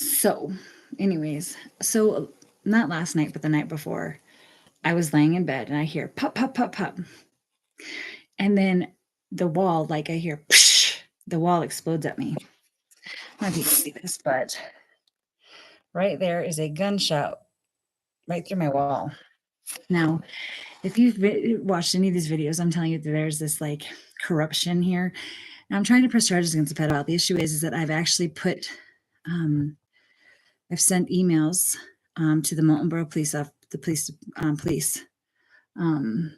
So, anyways, so not last night, but the night before, I was laying in bed and I hear pop, pop, pop, pop. And then the wall, like I hear, psh, the wall explodes at me. I don't know if you can see this, but right there is a gunshot right through my wall. Now, if you've watched any of these videos, I'm telling you that there's this like corruption here. And I'm trying to press charges against the pedophile. The issue is that I've actually I've sent emails to the Molten Borough police, police. Um,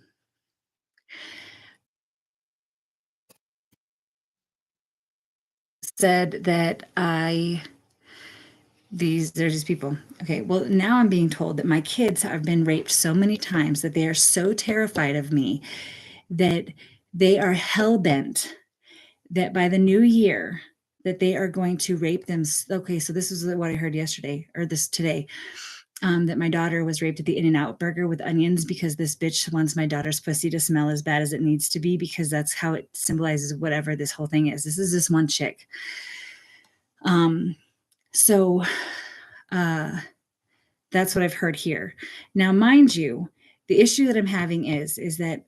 said that there's these people. Okay, well, now I'm being told that my kids have been raped so many times that they are so terrified of me that they are hell-bent that by the new year that they are going to rape them. Okay, so this is what I heard yesterday or this today. That my daughter was raped at the In-N-Out burger with onions because this bitch wants my daughter's pussy to smell as bad as it needs to be because that's how it symbolizes whatever this whole thing is. This is this one chick. So that's what I've heard here. Now, mind you, the issue that I'm having is that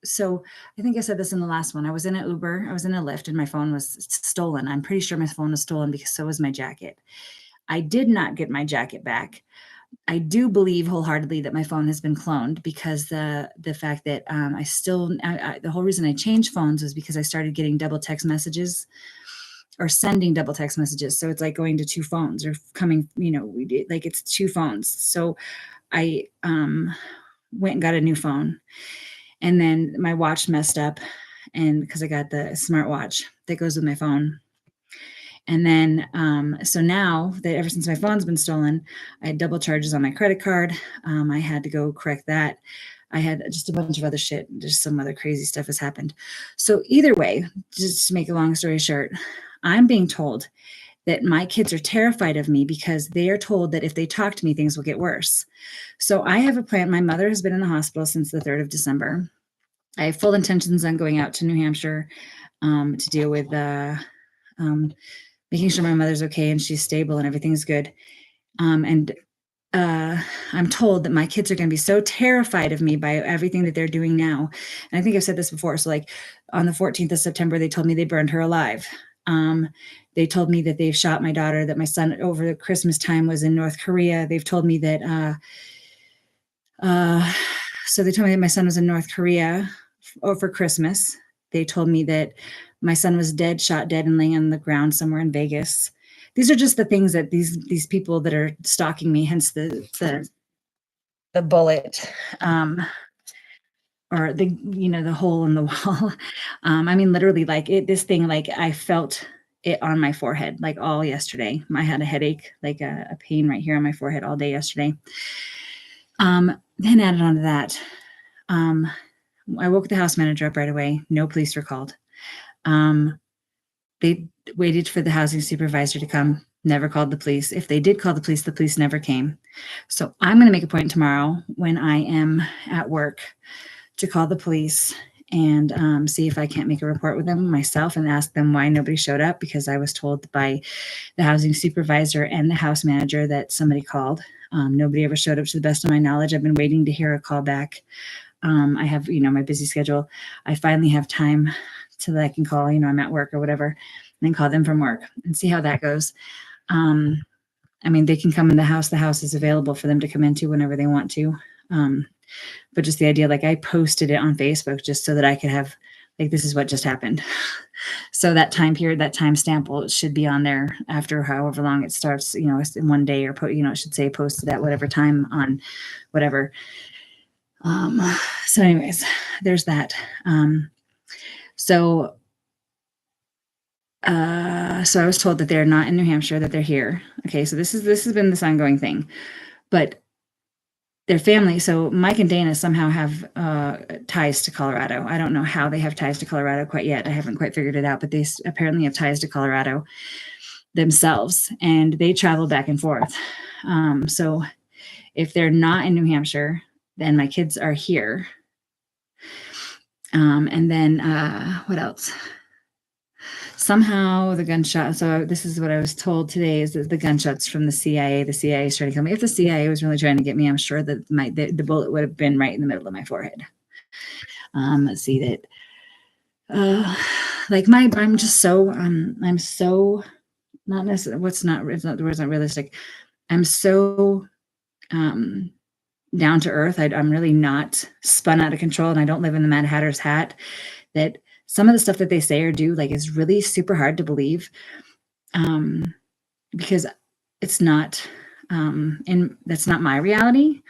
so I think I said this in the last one. I was in an Uber, I was in a Lyft, and my phone was stolen. I'm pretty sure my phone was stolen because so was my jacket. I did not get my jacket back. I do believe wholeheartedly that my phone has been cloned because the fact that the whole reason I changed phones was because I started getting double text messages or sending double text messages. So it's like going to two phones or coming, like it's two phones. So I went and got a new phone, and then my watch messed up, and because I got the smartwatch that goes with my phone. And then, so now that ever since my phone's been stolen, I had double charges on my credit card. I had to go correct that. I had just a bunch of other shit. Just some other crazy stuff has happened. So either way, just to make a long story short, I'm being told that my kids are terrified of me because they are told that if they talk to me, things will get worse. So I have a plan. My mother has been in the hospital since the 3rd of December. I have full intentions on going out to New Hampshire to deal with making sure my mother's okay and she's stable and everything's good. I'm told that my kids are going to be so terrified of me by everything that they're doing now. And I think I've said this before. So like on the 14th of September, they told me they burned her alive. They told me that they've shot my daughter, that my son over the Christmas time was in North Korea. They've told me that, so they told me that my son was in North Korea over Christmas. They told me that my son was dead, shot dead and laying on the ground somewhere in Vegas. These are just the things that these people that are stalking me, hence the bullet, or the hole in the wall. I mean, literally, like this thing, like I felt it on my forehead, like all yesterday. I had a headache, like a pain right here on my forehead all day yesterday. Then added on to that, I woke the house manager up right away. No police were called. They waited for the housing supervisor to come, never called the police. If they did call the police never came. So I'm going to make a point tomorrow when I am at work to call the police and see if I can't make a report with them myself and ask them why nobody showed up, because I was told by the housing supervisor and the house manager that somebody called. Nobody ever showed up to the best of my knowledge. I've been waiting to hear a call back. I have, my busy schedule. I finally have time so that I can call, I'm at work or whatever, and then call them from work and see how that goes. I mean, they can come in the house. The house is available for them to come into whenever they want to. But just the idea, like I posted it on Facebook just so that I could have, like, this is what just happened. So that time period, that time stamp should be on there after however long it starts, it's in one day, or it should say posted at whatever time on whatever. So anyways, there's that. So I was told that they're not in New Hampshire, that they're here. Okay. So this has been this ongoing thing, but their family. So Mike and Dana somehow have ties to Colorado. I don't know how they have ties to Colorado quite yet. I haven't quite figured it out, but they apparently have ties to Colorado themselves, and they travel back and forth. So if they're not in New Hampshire, then my kids are here. And then what else? Somehow the gunshot. So this is what I was told today: is that the gunshots from the CIA. The CIA is trying to kill me. If the CIA was really trying to get me, I'm sure that the bullet would have been right in the middle of my forehead. Let's see that. Like I'm just so I'm so not necessarily what's not it's not the word's not realistic. I'm so down to earth. I'm really not spun out of control, and I don't live in the Mad Hatter's hat. That some of the stuff that they say or do, like, is really super hard to believe, because it's not, and that's not my reality.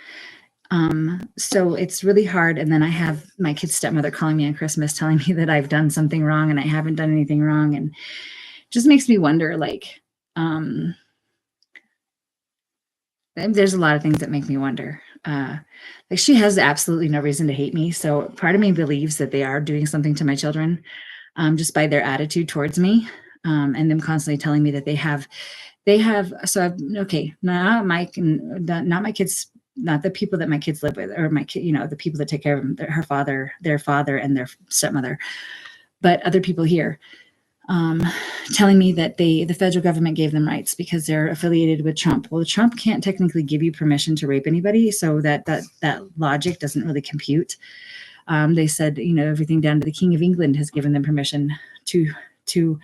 So it's really hard. And then I have my kid's stepmother calling me on Christmas, telling me that I've done something wrong, and I haven't done anything wrong, and just makes me wonder, like, there's a lot of things that make me wonder. Like, she has absolutely no reason to hate me. So part of me believes that they are doing something to my children, just by their attitude towards me, and them constantly telling me that they have. So okay, not my kids, not the people that my kids live with, or my kid, the people that take care of them, their father, and their stepmother, but other people here, telling me that the federal government gave them rights because they're affiliated with Trump. Well, Trump can't technically give you permission to rape anybody, so that logic doesn't really compute. They said, everything down to the King of England has given them permission to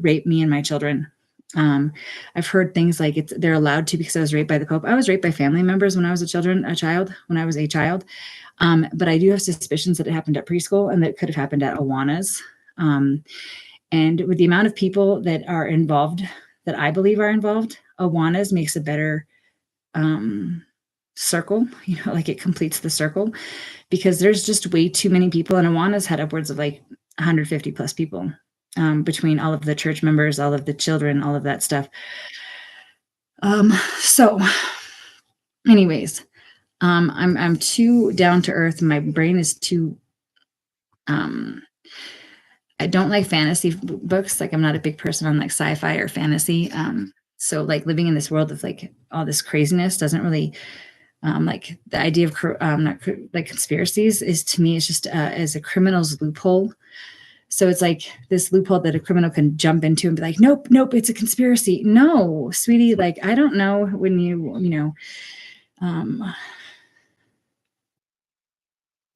rape me and my children. I've heard things like they're allowed to because I was raped by the Pope. I was raped by family members when I was a child. But I do have suspicions that it happened at preschool and that it could have happened at Awana's. And with the amount of people that are involved, that I believe are involved, Awana's makes a better circle, like it completes the circle, because there's just way too many people. And Awana's had upwards of like 150 plus people, between all of the church members, all of the children, all of that stuff. So anyways, I'm too down to earth. My brain is too, I don't like fantasy books. Like, I'm not a big person on like sci-fi or fantasy. So like living in this world of like all this craziness doesn't really, like the idea of not like conspiracies is, to me, it's just as a criminal's loophole. So it's like this loophole that a criminal can jump into and be like, nope, it's a conspiracy. No, sweetie, like, I don't know when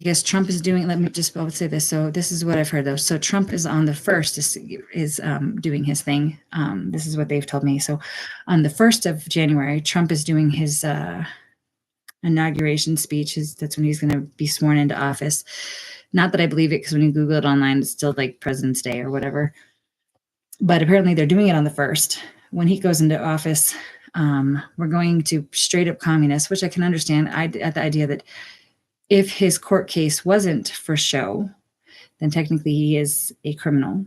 I guess Trump is doing, let me just, I'll say this. So this is what I've heard though. So Trump is on the 1st is doing his thing. This is what they've told me. So on the 1st of January, Trump is doing his inauguration speech. That's when he's going to be sworn into office. Not that I believe it, because when you Google it online, it's still like President's Day or whatever. But apparently they're doing it on the 1st. When he goes into office, we're going to straight up communist, which I can understand. At the idea that if his court case wasn't for show, then technically he is a criminal.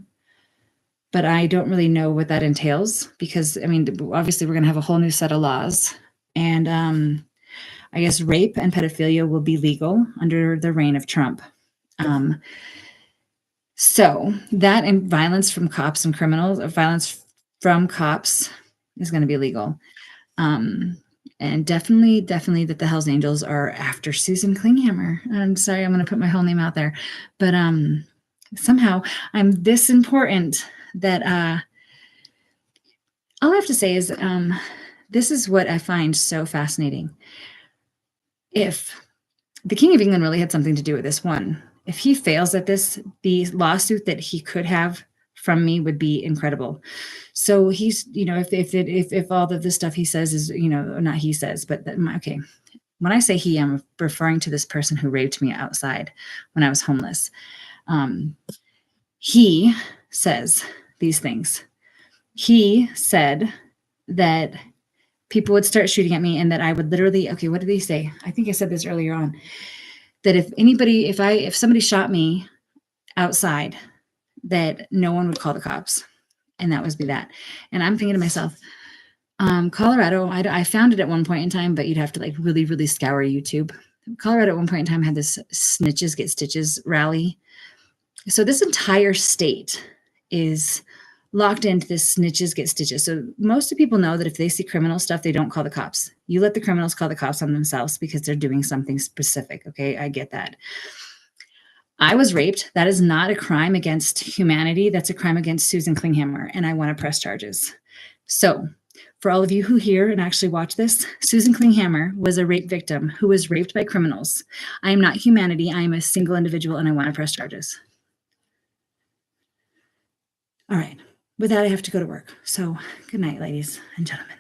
But I don't really know what that entails, because, I mean, obviously we're going to have a whole new set of laws. And I guess rape and pedophilia will be legal under the reign of Trump. So that, and violence from cops and criminals, violence from cops, is going to be legal. And definitely that the Hells Angels are after Susan Klinghammer. I'm sorry, I'm going to put my whole name out there, but somehow I'm this important that all I have to say is, this is what I find so fascinating. If the King of England really had something to do with this one, if he fails at this, the lawsuit that he could have from me would be incredible. So he's, if all of the stuff he says is, not he says, but okay. When I say he, I'm referring to this person who raped me outside when I was homeless. He says these things. He said that people would start shooting at me, and that I would literally, okay, what did he say? I think I said this earlier on, that if somebody shot me outside, that no one would call the cops. And that was that. And I'm thinking to myself, Colorado, I found it at one point in time, but you'd have to like really, really scour YouTube. Colorado at one point in time had this Snitches Get Stitches rally. So this entire state is locked into this Snitches Get Stitches. So most of people know that if they see criminal stuff, they don't call the cops. You let the criminals call the cops on themselves because they're doing something specific. Okay, I get that. I was raped. That is not a crime against humanity. That's a crime against Susan Klinghammer, and I want to press charges. So, for all of you who hear and actually watch this, Susan Klinghammer was a rape victim who was raped by criminals. I am not humanity. I am a single individual, and I want to press charges. All right. With that, I have to go to work. So, good night, ladies and gentlemen.